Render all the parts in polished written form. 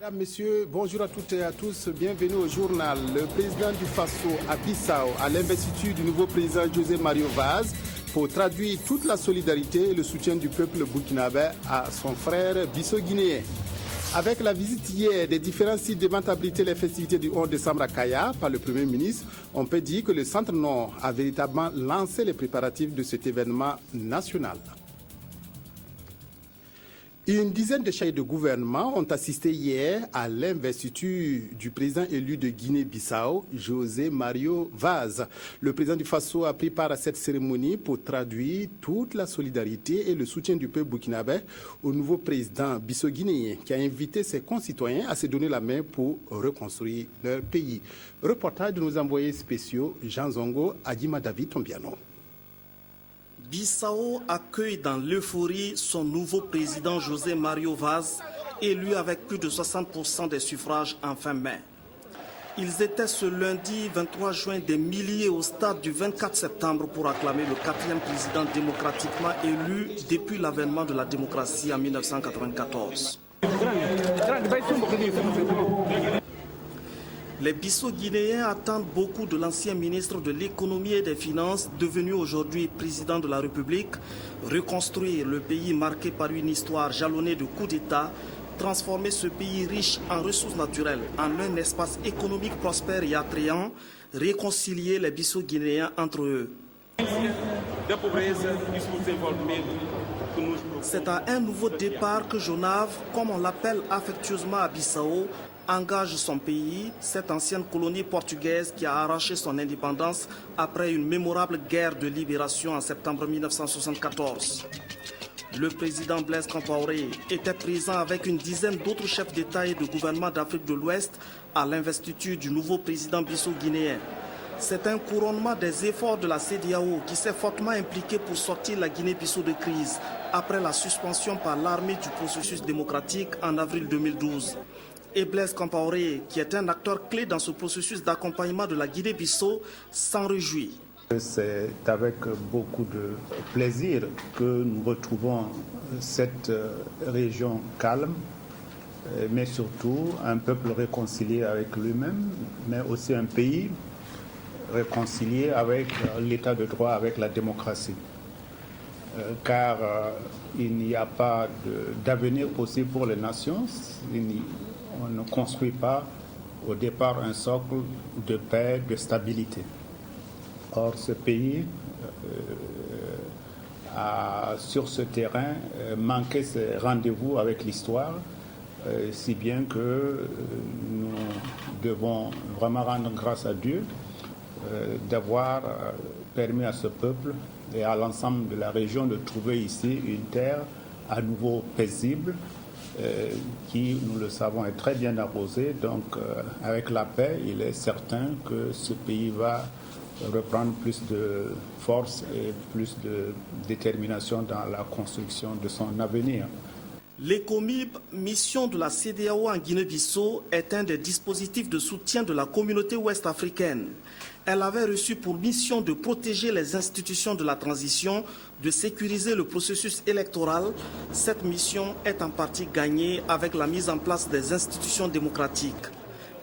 Mesdames, Messieurs, bonjour à toutes et à tous. Bienvenue au journal. Le président du Faso à Bissau à l'investiture du nouveau président José Mario Vaz pour traduire toute la solidarité et le soutien du peuple burkinabé à son frère bissau-guinéen. Avec la visite hier des différents sites devant abriter les festivités du 11 décembre à Kaya par le Premier ministre, on peut dire que le Centre Nord a véritablement lancé les préparatifs de cet événement national. Une dizaine de chefs de gouvernement ont assisté hier à l'investiture du président élu de Guinée-Bissau, José Mario Vaz. Le président du Faso a pris part à cette cérémonie pour traduire toute la solidarité et le soutien du peuple burkinabé au nouveau président bissau-guinéen qui a invité ses concitoyens à se donner la main pour reconstruire leur pays. Reportage de nos envoyés spéciaux Jean Zongo, Adjima David Tombiano. Bissau accueille dans l'euphorie son nouveau président José Mario Vaz, élu avec plus de 60% des suffrages en fin mai. Ils étaient ce lundi 23 juin des milliers au stade du 24 septembre pour acclamer le 4e président démocratiquement élu depuis l'avènement de la démocratie en 1994. Les Bissau-Guinéens attendent beaucoup de l'ancien ministre de l'économie et des finances, devenu aujourd'hui président de la République, reconstruire le pays marqué par une histoire jalonnée de coups d'État, transformer ce pays riche en ressources naturelles en un espace économique prospère et attrayant, réconcilier les Bissau-Guinéens entre eux. C'est à un nouveau départ que Jonave, comme on l'appelle affectueusement à Bissau, engage son pays, cette ancienne colonie portugaise qui a arraché son indépendance après une mémorable guerre de libération en septembre 1974. Le président Blaise Compaoré était présent avec une dizaine d'autres chefs d'État et de gouvernement d'Afrique de l'Ouest à l'investiture du nouveau président bissau-guinéen. C'est un couronnement des efforts de la CEDEAO qui s'est fortement impliqué pour sortir la Guinée-Bissau de crise après la suspension par l'armée du processus démocratique en avril 2012. Et Blaise Compaoré, qui est un acteur clé dans ce processus d'accompagnement de la Guinée-Bissau, s'en réjouit. C'est avec beaucoup de plaisir que nous retrouvons cette région calme, mais surtout un peuple réconcilié avec lui-même, mais aussi un pays réconcilié avec l'état de droit, avec la démocratie. Car il n'y a pas d'avenir possible pour les nations. On ne construit pas au départ un socle de paix, de stabilité. Or, ce pays a, sur ce terrain, manqué ses rendez-vous avec l'histoire, si bien que nous devons vraiment rendre grâce à Dieu d'avoir permis à ce peuple et à l'ensemble de la région de trouver ici une terre à nouveau paisible, qui, nous le savons, est très bien arrosée. Donc, avec la paix, il est certain que ce pays va reprendre plus de force et plus de détermination dans la construction de son avenir. L'ECOMIB, mission de la CEDEAO en Guinée-Bissau, est un des dispositifs de soutien de la communauté ouest-africaine. Elle avait reçu pour mission de protéger les institutions de la transition, de sécuriser le processus électoral. Cette mission est en partie gagnée avec la mise en place des institutions démocratiques.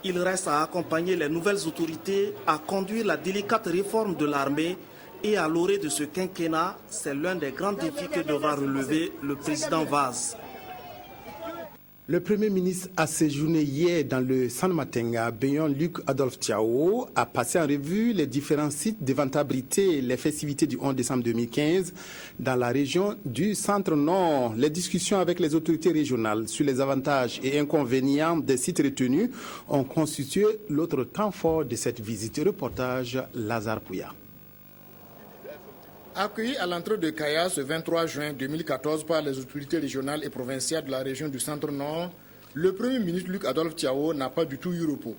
Il reste à accompagner les nouvelles autorités à conduire la délicate réforme de l'armée et à l'orée de ce quinquennat, c'est l'un des grands défis que devra relever le président Vaz. Le Premier ministre a séjourné hier dans le San Matenga. Béon Luc Adolphe Thiaw a passé en revue les différents sites devant abriter les festivités du 11 décembre 2015 dans la région du Centre-Nord. Les discussions avec les autorités régionales sur les avantages et inconvénients des sites retenus ont constitué l'autre temps fort de cette visite. Reportage Lazare Pouya. Accueilli à l'entrée de Kaya ce 23 juin 2014 par les autorités régionales et provinciales de la région du Centre-Nord, le Premier ministre Luc Adolphe Thiaw n'a pas du tout eu repos.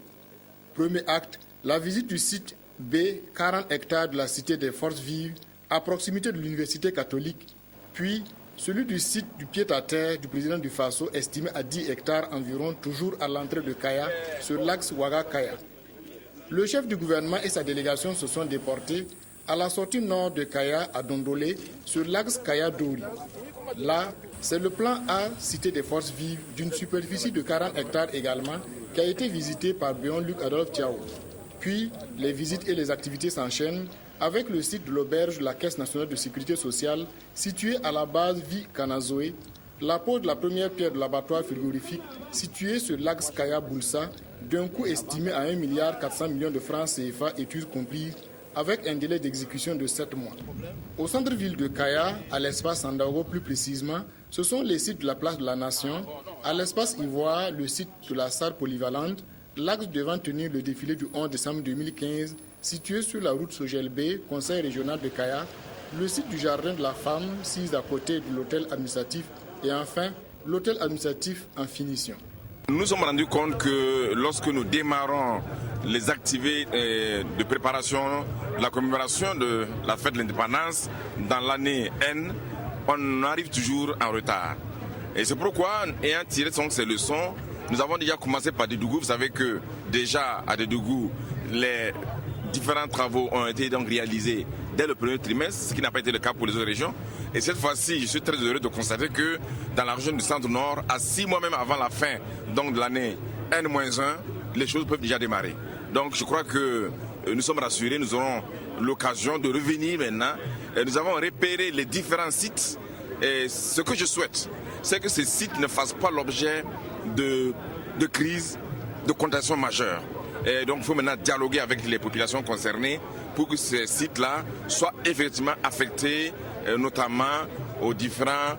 Premier acte, la visite du site B, 40 hectares de la cité des Forces Vives, à proximité de l'Université catholique, puis celui du site du pied-à-terre du président du Faso, estimé à 10 hectares environ, toujours à l'entrée de Kaya, sur l'axe Ouaga-Kaya. Le chef du gouvernement et sa délégation se sont déportés à la sortie nord de Kaya à Dondolé, sur l'axe Kaya-Dori. Là, C'est le plan A, Cité des Forces Vives, d'une superficie de 40 hectares également, qui a été visité par Béon-Luc Adolphe Thiaw. Puis, les visites et les activités s'enchaînent avec le site de l'auberge de la Caisse nationale de sécurité sociale, située à la base Vie-Kanazoé, la pose de la première pierre de l'abattoir frigorifique, situé sur l'axe Kaya-Boulsa, d'un coût estimé à 1,4 milliard de francs CFA, études comprises, avec un délai d'exécution de 7 mois. Au centre-ville de Kaya, à l'espace Sandaogo plus précisément, ce sont les sites de la place de la Nation, à l'espace Ivoire, le site de la salle polyvalente, l'axe devant tenir le défilé du 11 décembre 2015, situé sur la route Sogelbé, conseil régional de Kaya, le site du jardin de la femme, situé à côté de l'hôtel administratif, et enfin l'hôtel administratif en finition. Nous nous sommes rendus compte que lorsque nous démarrons les activités de préparation de la commémoration de la fête de l'indépendance dans l'année N, on arrive toujours en retard. Et c'est pourquoi, ayant tiré ces leçons, nous avons déjà commencé par Dédougou. Vous savez que déjà à Dédougou, les différents travaux ont été donc réalisés dès le premier trimestre, ce qui n'a pas été le cas pour les autres régions. Et cette fois-ci, je suis très heureux de constater que dans la région du Centre-Nord, à 6 mois même avant la fin donc, de l'année N-1, les choses peuvent déjà démarrer. Donc je crois que nous sommes rassurés, nous aurons l'occasion de revenir maintenant. Et nous avons repéré les différents sites. Et ce que je souhaite, c'est que ces sites ne fassent pas l'objet de crise, de contagion majeure. Et donc il faut maintenant dialoguer avec les populations concernées pour que ces sites-là soient effectivement affectés, notamment aux différents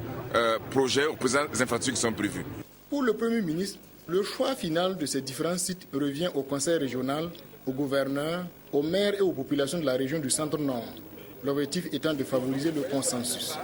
projets, aux présentes infrastructures qui sont prévues. Pour le Premier ministre, le choix final de ces différents sites revient au Conseil régional, aux gouverneurs, aux maires et aux populations de la région du Centre-Nord. L'objectif étant de favoriser le consensus.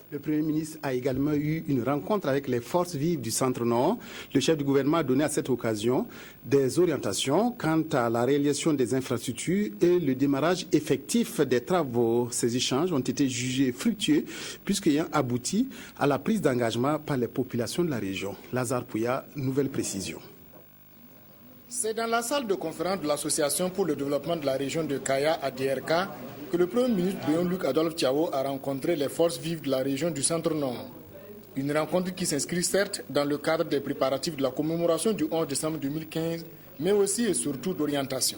Le Premier ministre a également eu une rencontre avec les forces vives du Centre-Nord. Le chef du gouvernement a donné à cette occasion des orientations quant à la réalisation des infrastructures et le démarrage effectif des travaux. Ces échanges ont été jugés fructueux puisqu'ayant abouti à la prise d'engagement par les populations de la région. Lazare Pouya, nouvelle précision. C'est dans la salle de conférence de l'Association pour le développement de la région de Kaya à DRK que le Premier ministre Béon-Luc Adolphe Thiaw a rencontré les forces vives de la région du Centre-Nord. Une rencontre qui s'inscrit certes dans le cadre des préparatifs de la commémoration du 11 décembre 2015, mais aussi et surtout d'orientation.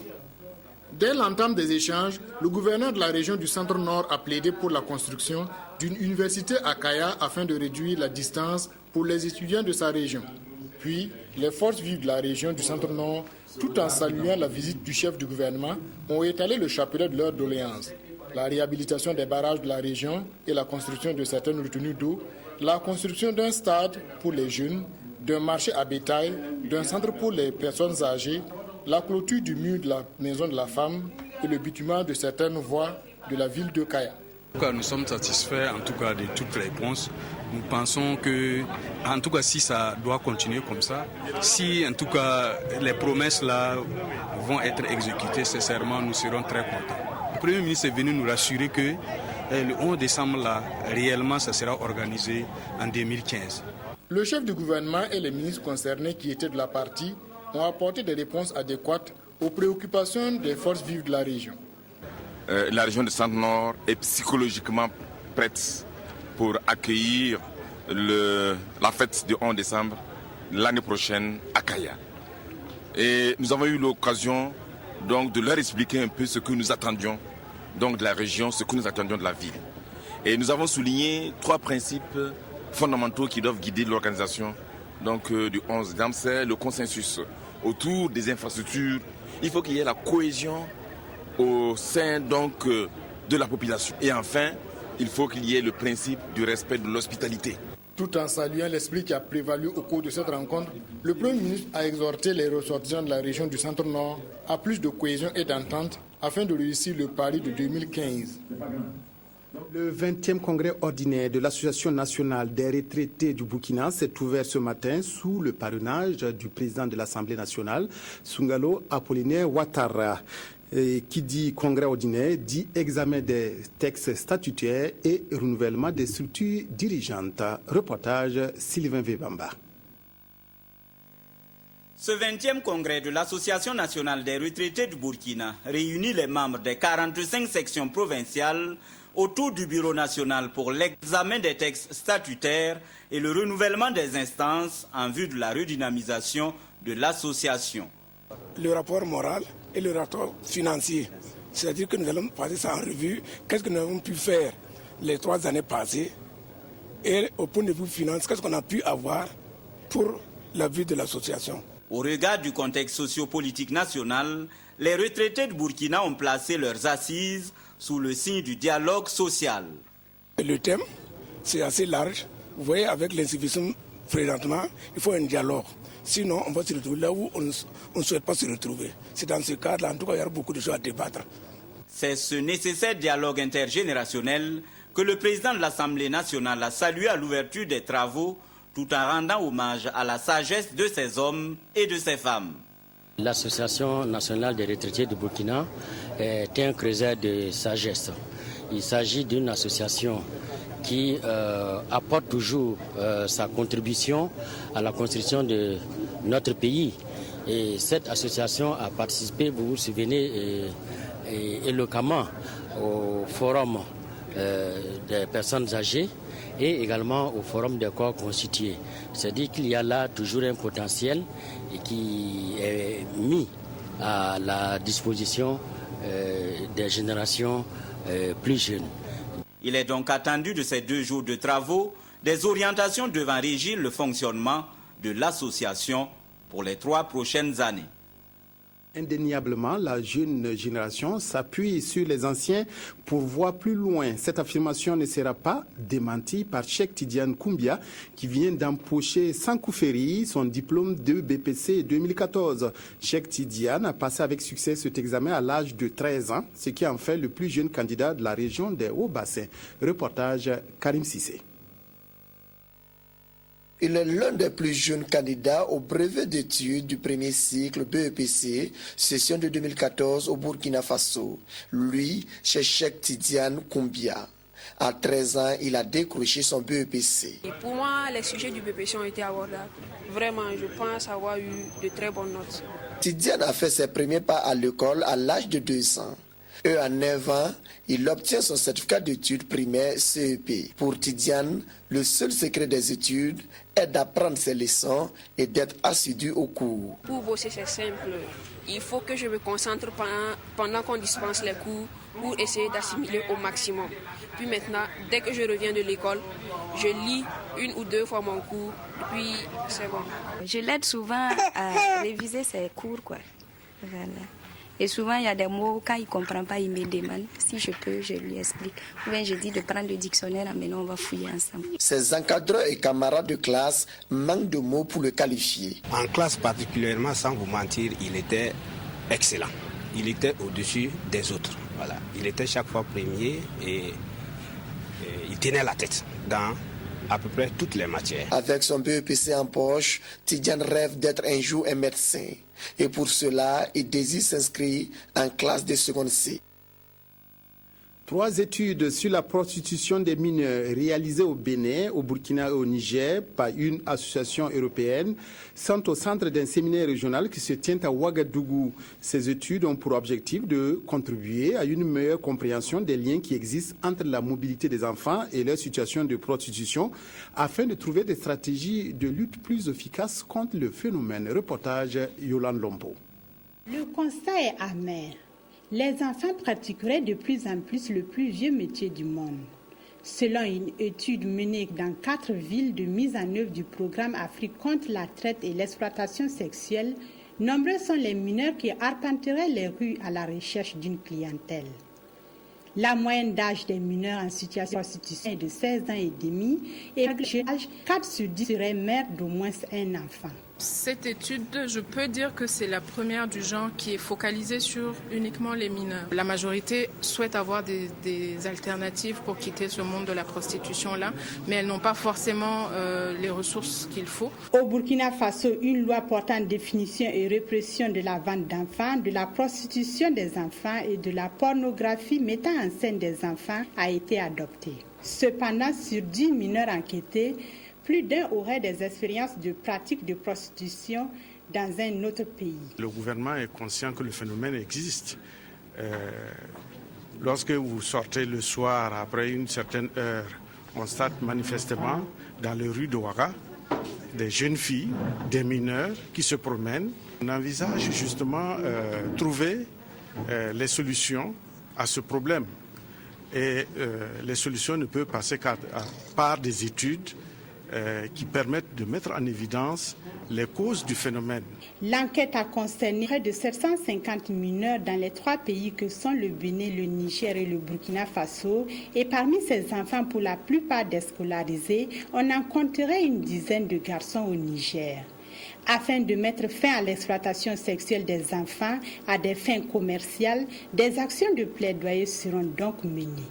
Dès l'entame des échanges, le gouverneur de la région du Centre-Nord a plaidé pour la construction d'une université à Kaya afin de réduire la distance pour les étudiants de sa région. Puis, les forces vives de la région du Centre-Nord, tout en saluant la visite du chef du gouvernement, ont étalé le chapelet de leurs doléances. La réhabilitation des barrages de la région et la construction de certaines retenues d'eau, la construction d'un stade pour les jeunes, d'un marché à bétail, d'un centre pour les personnes âgées, la clôture du mur de la maison de la femme et le bitumage de certaines voies de la ville de Kaya. Nous sommes satisfaits en tout cas de toutes les réponses. Nous pensons que, en tout cas, si ça doit continuer comme ça, si en tout cas les promesses là vont être exécutées, sincèrement, nous serons très contents. Le Premier ministre est venu nous rassurer que le 11 décembre là, réellement, ça sera organisé en 2015. Le chef du gouvernement et les ministres concernés qui étaient de la partie ont apporté des réponses adéquates aux préoccupations des forces vives de la région. La région du Centre-Nord est psychologiquement prête pour accueillir la fête du 11 décembre l'année prochaine à Kaya. Et nous avons eu l'occasion donc de leur expliquer un peu ce que nous attendions donc de la région, ce que nous attendions de la ville. Et nous avons souligné 3 principes fondamentaux qui doivent guider l'organisation donc du 11 décembre. C'est le consensus autour des infrastructures. Il faut qu'il y ait la cohésion au sein donc de la population. Et enfin, il faut qu'il y ait le principe du respect de l'hospitalité. Tout en saluant l'esprit qui a prévalu au cours de cette rencontre, le Premier ministre a exhorté les ressortissants de la région du Centre-Nord à plus de cohésion et d'entente afin de réussir le pari de 2015. Le 20e congrès ordinaire de l'Association nationale des retraités du Burkina s'est ouvert ce matin sous le parrainage du président de l'Assemblée nationale, Sungalo Apollinaire Ouattara. Et qui dit congrès ordinaire dit examen des textes statutaires et renouvellement des structures dirigeantes. Reportage Sylvain Vebamba. Ce 20e congrès de l'Association nationale des retraités du Burkina réunit les membres des 45 sections provinciales autour du Bureau national pour l'examen des textes statutaires et le renouvellement des instances en vue de la redynamisation de l'association. Le rapport moral et le rapport financier, c'est-à-dire que nous allons passer ça en revue, qu'est-ce que nous avons pu faire les 3 années passées et au point de vue finance, qu'est-ce qu'on a pu avoir pour la vie de l'association. Au regard du contexte sociopolitique national, les retraités de Burkina ont placé leurs assises sous le signe du dialogue social. Le thème, c'est assez large. Vous voyez, avec l'insuffisance présentement, il faut un dialogue. Sinon, on va se retrouver là où on ne souhaite pas se retrouver. C'est dans ce cadre-là, en tout cas, il y a beaucoup de choses à débattre. C'est ce nécessaire dialogue intergénérationnel que le président de l'Assemblée nationale a salué à l'ouverture des travaux, tout en rendant hommage à la sagesse de ces hommes et de ces femmes. L'Association nationale des retraités du Burkina est un creuset de sagesse. Il s'agit d'une association qui apporte toujours sa contribution à la construction de notre pays. Et cette association a participé, vous vous souvenez, éloquemment au forum des personnes âgées et également au forum des corps constitués. C'est-à-dire qu'il y a là toujours un potentiel qui est mis à la disposition des générations plus jeunes. Il est donc attendu de ces 2 jours de travaux des orientations devant régir le fonctionnement de l'association pour les 3 prochaines années. Indéniablement, la jeune génération s'appuie sur les anciens pour voir plus loin. Cette affirmation ne sera pas démentie par Cheikh Tidiane Koumbia qui vient d'empocher sans coup féri son diplôme de BPC 2014. Cheikh Tidiane a passé avec succès cet examen à l'âge de 13 ans, ce qui en fait le plus jeune candidat de la région des Hauts-Bassins. Reportage Karim Sissé. Il est l'un des plus jeunes candidats au brevet d'études du premier cycle BEPC, session de 2014 au Burkina Faso. Lui, c'est Cheikh Tidiane Koumbia. À 13 ans, il a décroché son BEPC. Et pour moi, les sujets du BEPC ont été abordables. Vraiment, je pense avoir eu de très bonnes notes. Tidiane a fait ses premiers pas à l'école à l'âge de 2 ans. Et à 9 ans, il obtient son certificat d'études primaires CEP. Pour Tidiane, le seul secret des études est d'apprendre ses leçons et d'être assidu au cours. Pour bosser, c'est simple. Il faut que je me concentre pendant qu'on dispense les cours pour essayer d'assimiler au maximum. Puis maintenant, dès que je reviens de l'école, je lis 1 ou 2 fois mon cours, puis c'est bon. Je l'aide souvent à réviser ses cours, quoi. Voilà. Et souvent, il y a des mots, quand il ne comprend pas, il me demande. Si je peux, je lui explique. Ou bien je dis de prendre le dictionnaire, maintenant on va fouiller ensemble. Ses encadreurs et camarades de classe manquent de mots pour le qualifier. En classe particulièrement, sans vous mentir, il était excellent. Il était au-dessus des autres. Voilà. Il était chaque fois premier et il tenait la tête dans à peu près toutes les matières. Avec son BEPC en poche, Tidiane rêve d'être un jour un médecin. Et pour cela, il désire s'inscrire en classe de seconde C. 3 études sur la prostitution des mineurs réalisées au Bénin, au Burkina et au Niger par une association européenne sont au centre d'un séminaire régional qui se tient à Ouagadougou. Ces études ont pour objectif de contribuer à une meilleure compréhension des liens qui existent entre la mobilité des enfants et leur situation de prostitution afin de trouver des stratégies de lutte plus efficaces contre le phénomène. Reportage Yolande Lompo. Le constat est amer. Les enfants pratiqueraient de plus en plus le plus vieux métier du monde. Selon une étude menée dans 4 villes de mise en œuvre du programme Afrique contre la traite et l'exploitation sexuelle, nombreux sont les mineurs qui arpenteraient les rues à la recherche d'une clientèle. La moyenne d'âge des mineurs en situation de prostitution est de 16 ans et demi et l'âge 4 sur 10 seraient mères d'au moins un enfant. Cette étude, je peux dire que c'est la première du genre qui est focalisée sur uniquement les mineurs. La majorité souhaite avoir des alternatives pour quitter ce monde de la prostitution-là, mais elles n'ont pas forcément les ressources qu'il faut. Au Burkina Faso, une loi portant définition et répression de la vente d'enfants, de la prostitution des enfants et de la pornographie mettant en scène des enfants a été adoptée. Cependant, sur 10 mineurs enquêtés, plus d'un aurait des expériences de pratique de prostitution dans un autre pays. Le gouvernement est conscient que le phénomène existe. Lorsque vous sortez le soir après une certaine heure, on constate manifestement dans les rues de Ouaga des jeunes filles, des mineurs qui se promènent. On envisage justement trouver les solutions à ce problème. Et les solutions ne peuvent passer qu'à par des études qui permettent de mettre en évidence les causes du phénomène. L'enquête a concerné près de 750 mineurs dans les 3 pays que sont le Bénin, le Niger et le Burkina Faso. Et parmi ces enfants, pour la plupart déscolarisés, on en compterait une dizaine de garçons au Niger. Afin de mettre fin à l'exploitation sexuelle des enfants à des fins commerciales, des actions de plaidoyer seront donc menées.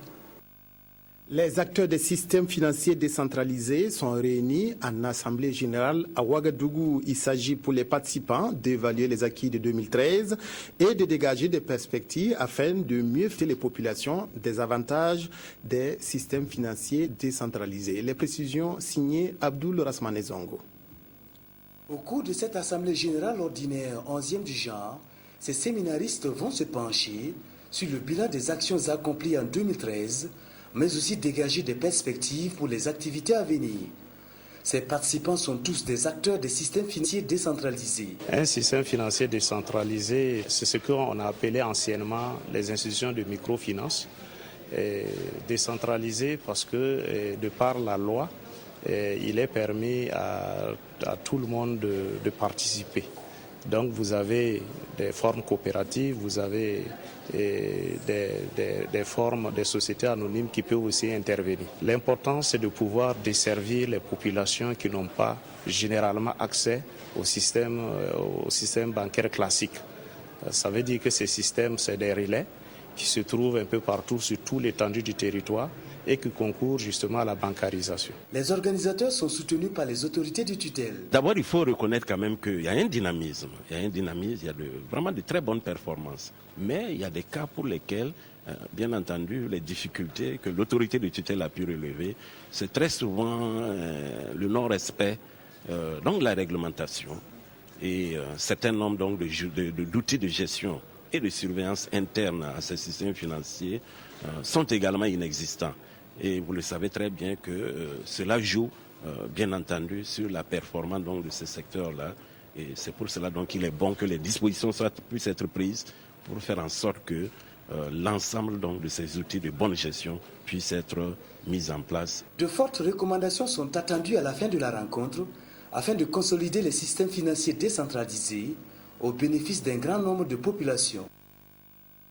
Les acteurs des systèmes financiers décentralisés sont réunis en assemblée générale à Ouagadougou. Il s'agit pour les participants d'évaluer les acquis de 2013 et de dégager des perspectives afin de mieux faire les populations des avantages des systèmes financiers décentralisés. Les précisions signées Abdoul Rasmane Zongo. Au cours de cette assemblée générale ordinaire 11e du genre, ces séminaristes vont se pencher sur le bilan des actions accomplies en 2013, mais aussi dégager des perspectives pour les activités à venir. Ces participants sont tous des acteurs des systèmes financiers décentralisés. Un système financier décentralisé, c'est ce qu'on a appelé anciennement les institutions de microfinance. Décentralisé parce que, de par la loi, il est permis à tout le monde de participer. Donc vous avez des formes coopératives, vous avez des formes de sociétés anonymes qui peuvent aussi intervenir. L'important, c'est de pouvoir desservir les populations qui n'ont pas généralement accès au système bancaire classique. Ça veut dire que ces systèmes, c'est des relais qui se trouvent un peu partout sur toute l'étendue du territoire et qui concourent justement à la bancarisation. Les organisateurs sont soutenus par les autorités de tutelle. D'abord, il faut reconnaître quand même qu'il y a un dynamisme. Il y a vraiment de très bonnes performances. Mais il y a des cas pour lesquels, bien entendu, les difficultés que l'autorité de tutelle a pu relever, c'est très souvent le non-respect donc la réglementation et un certain nombre donc d'outils de gestion et de surveillance interne à ces systèmes financiers sont également inexistants. Et vous le savez très bien que cela joue, bien entendu, sur la performance donc, de ce secteur-là. Et c'est pour cela donc qu'il est bon que les dispositions puissent être prises pour faire en sorte que l'ensemble donc, de ces outils de bonne gestion puissent être mis en place. De fortes recommandations sont attendues à la fin de la rencontre afin de consolider les systèmes financiers décentralisés au bénéfice d'un grand nombre de populations.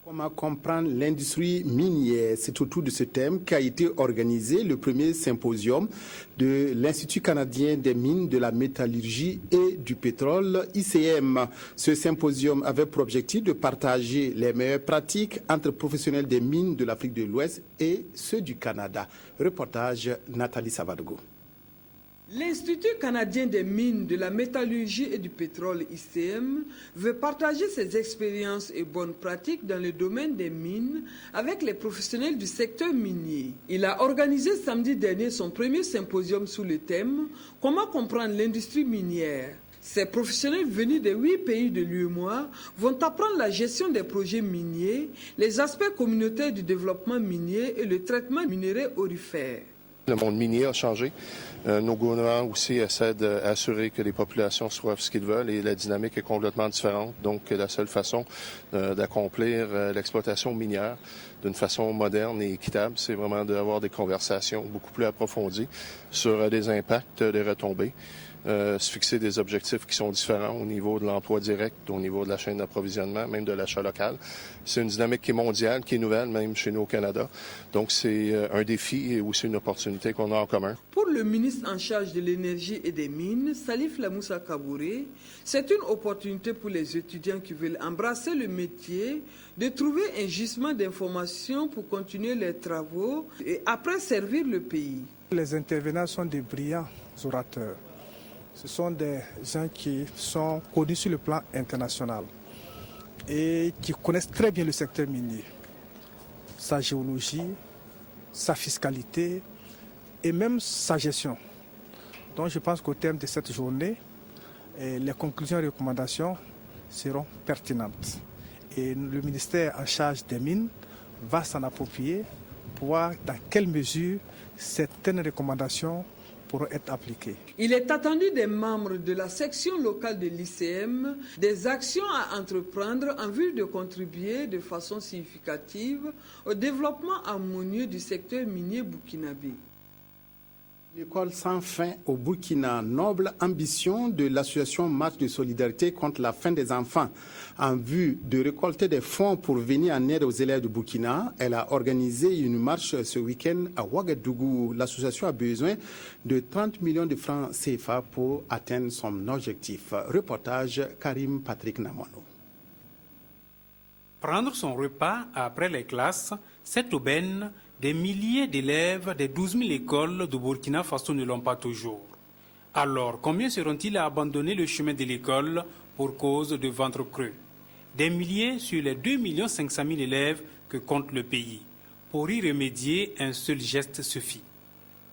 Comment comprendre l'industrie minière? C'est autour de ce thème qu'a été organisé le premier symposium de l'Institut canadien des mines, de la métallurgie et du pétrole, ICM. Ce symposium avait pour objectif de partager les meilleures pratiques entre professionnels des mines de l'Afrique de l'Ouest et ceux du Canada. Reportage Nathalie Savadogo. L'Institut canadien des mines, de la métallurgie et du pétrole, ICM, veut partager ses expériences et bonnes pratiques dans le domaine des mines avec les professionnels du secteur minier. Il a organisé samedi dernier son premier symposium sous le thème « Comment comprendre l'industrie minière ?» Ces professionnels venus des 8 pays de l'UEMOA vont apprendre la gestion des projets miniers, les aspects communautaires du développement minier et le traitement minéraux aurifères. Le monde minier a changé. Nos gouvernements aussi essaient d'assurer que les populations soient ce qu'ils veulent et la dynamique est complètement différente. Donc, la seule façon d'accomplir l'exploitation minière d'une façon moderne et équitable, c'est vraiment d'avoir des conversations beaucoup plus approfondies sur des impacts, des retombées. Se fixer des objectifs qui sont différents au niveau de l'emploi direct, au niveau de la chaîne d'approvisionnement, même de l'achat local. C'est une dynamique qui est mondiale, qui est nouvelle, même chez nous au Canada. Donc, c'est un défi et aussi une opportunité qu'on a en commun. Pour le ministre en charge de l'énergie et des mines, Salif Lamoussa Kabouré, c'est une opportunité pour les étudiants qui veulent embrasser le métier de trouver un gisement d'informations pour continuer leurs travaux et après servir le pays. Les intervenants sont des brillants orateurs. Ce sont des gens qui sont connus sur le plan international et qui connaissent très bien le secteur minier, sa géologie, sa fiscalité et même sa gestion. Donc je pense qu'au terme de cette journée, les conclusions et recommandations seront pertinentes. Et le ministère en charge des mines va s'en approprier pour voir dans quelle mesure certaines recommandations pourront être appliquées. Il est attendu des membres de la section locale de l'ICM des actions à entreprendre en vue de contribuer de façon significative au développement harmonieux du secteur minier burkinabé. L'école sans fin au Burkina, noble ambition de l'association Marche de solidarité contre la faim des enfants. En vue de récolter des fonds pour venir en aide aux élèves du Burkina, elle a organisé une marche ce week-end à Ouagadougou. L'association a besoin de 30 millions de francs CFA pour atteindre son objectif. Reportage Karim Patrick Namono. Prendre son repas après les classes, cette aubaine, des milliers d'élèves des 12 000 écoles de Burkina Faso ne l'ont pas toujours. Alors, combien seront-ils à abandonner le chemin de l'école pour cause de ventre creux? Des milliers sur les 2 500 000 élèves que compte le pays. Pour y remédier, un seul geste suffit.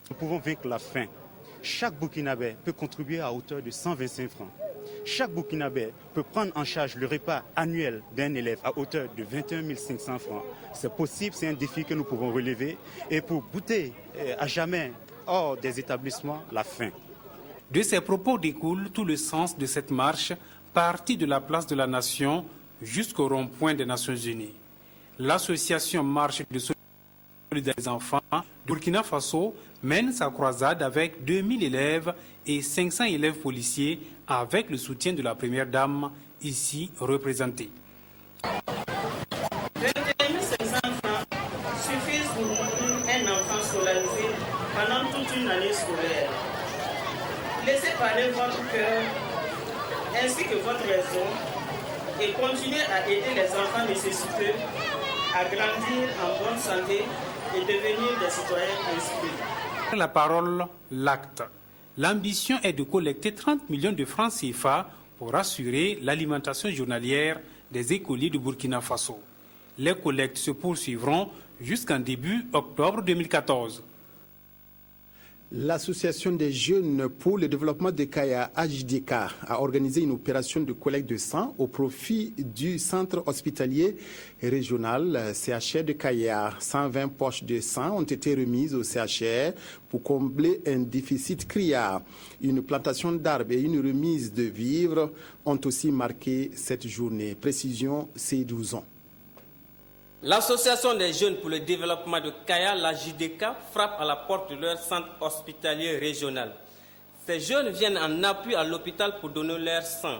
Nous pouvons vaincre la faim. Chaque Burkinabé peut contribuer à hauteur de 125 francs. Chaque Burkinabé peut prendre en charge le repas annuel d'un élève à hauteur de 21 500 francs. C'est possible, c'est un défi que nous pouvons relever et pour bouter à jamais hors des établissements la faim. De ces propos découle tout le sens de cette marche, partie de la place de la Nation jusqu'au rond-point des Nations Unies. L'association Marche de solidarité des enfants de Burkina Faso mène sa croisade avec 2000 élèves et 500 élèves policiers avec le soutien de la première dame ici représentée. 21 500 francs suffisent pour un enfant scolarisé pendant toute une année scolaire. Laissez parler votre cœur ainsi que votre raison et continuez à aider les enfants nécessiteux à grandir en bonne santé et devenir des citoyens inspirés. La parole, l'acte. L'ambition est de collecter 30 millions de francs CFA pour assurer l'alimentation journalière des écoliers du Burkina Faso. Les collectes se poursuivront jusqu'en début octobre 2014. L'Association des jeunes pour le développement de Kaya, AJDK, a organisé une opération de collecte de sang au profit du centre hospitalier régional CHR de Kaya. 120 poches de sang ont été remises au CHR pour combler un déficit criard. Une plantation d'arbres et une remise de vivres ont aussi marqué cette journée. Précision, c'est 12 ans. L'Association des jeunes pour le développement de Kaya, la JDK, frappe à la porte de leur centre hospitalier régional. Ces jeunes viennent en appui à l'hôpital pour donner leur sang.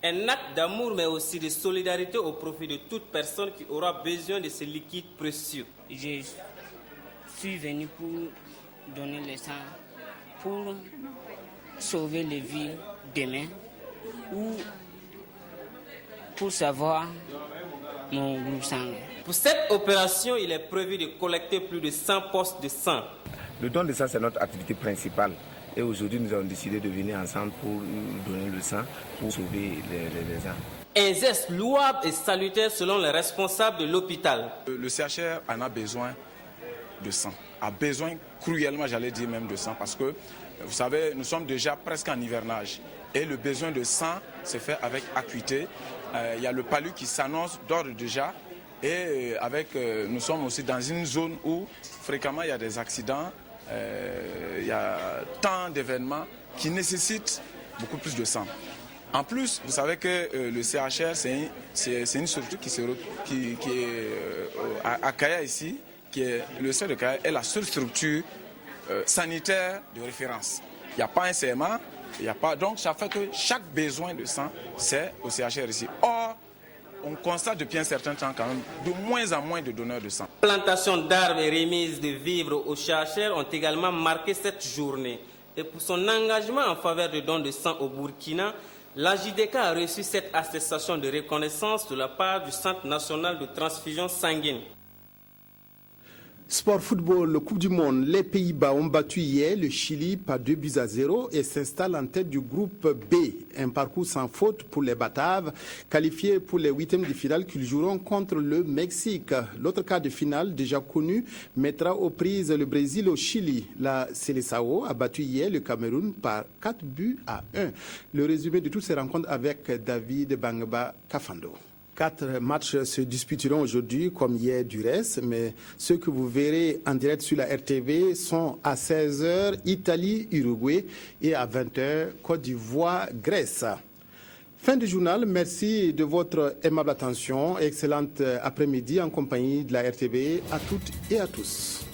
Un acte d'amour mais aussi de solidarité au profit de toute personne qui aura besoin de ce liquide précieux. Je suis venu pour donner le sang, pour sauver les vies demain ou pour savoir mon groupe sanguin. Pour cette opération, il est prévu de collecter plus de 100 postes de sang. Le don de sang, c'est notre activité principale. Et aujourd'hui, nous avons décidé de venir ensemble pour donner le sang, pour sauver les gens. Un geste louable et salutaire selon les responsables de l'hôpital. Le CHR en a besoin de sang, a besoin cruellement, j'allais dire même de sang, parce que, vous savez, nous sommes déjà presque en hivernage. Et le besoin de sang se fait avec acuité. Il y a le palu qui s'annonce d'ores déjà. Et nous sommes aussi dans une zone où fréquemment il y a des accidents, il y a tant d'événements qui nécessitent beaucoup plus de sang. En plus, vous savez que le CHR, c'est une structure qui est à Kaya ici, le CHR de Kaya est la seule structure sanitaire de référence. Il n'y a pas un CMA, donc ça fait que chaque besoin de sang, c'est au CHR ici. Or, on constate depuis un certain temps quand même de moins en moins de donneurs de sang. Plantations d'arbres et remises de vivres au CHR ont également marqué cette journée. Et pour son engagement en faveur de dons de sang au Burkina, la JDK a reçu cette attestation de reconnaissance de la part du Centre national de transfusion sanguine. Sport football, Coupe du Monde. Les Pays-Bas ont battu hier le Chili par 2-0 et s'installent en tête du groupe B. Un parcours sans faute pour les Bataves, qualifiés pour les huitièmes de finale qu'ils joueront contre le Mexique. L'autre quart de finale, déjà connu, mettra aux prises le Brésil au Chili. La Seleção a battu hier le Cameroun par 4-1. Le résumé de toutes ces rencontres avec David Bangba Kafando. 4 matchs se disputeront aujourd'hui, comme hier du reste, mais ceux que vous verrez en direct sur la RTV sont à 16h, Italie-Uruguay, et à 20h, Côte d'Ivoire-Grèce. Fin du journal, merci de votre aimable attention. Excellente après-midi en compagnie de la RTV à toutes et à tous.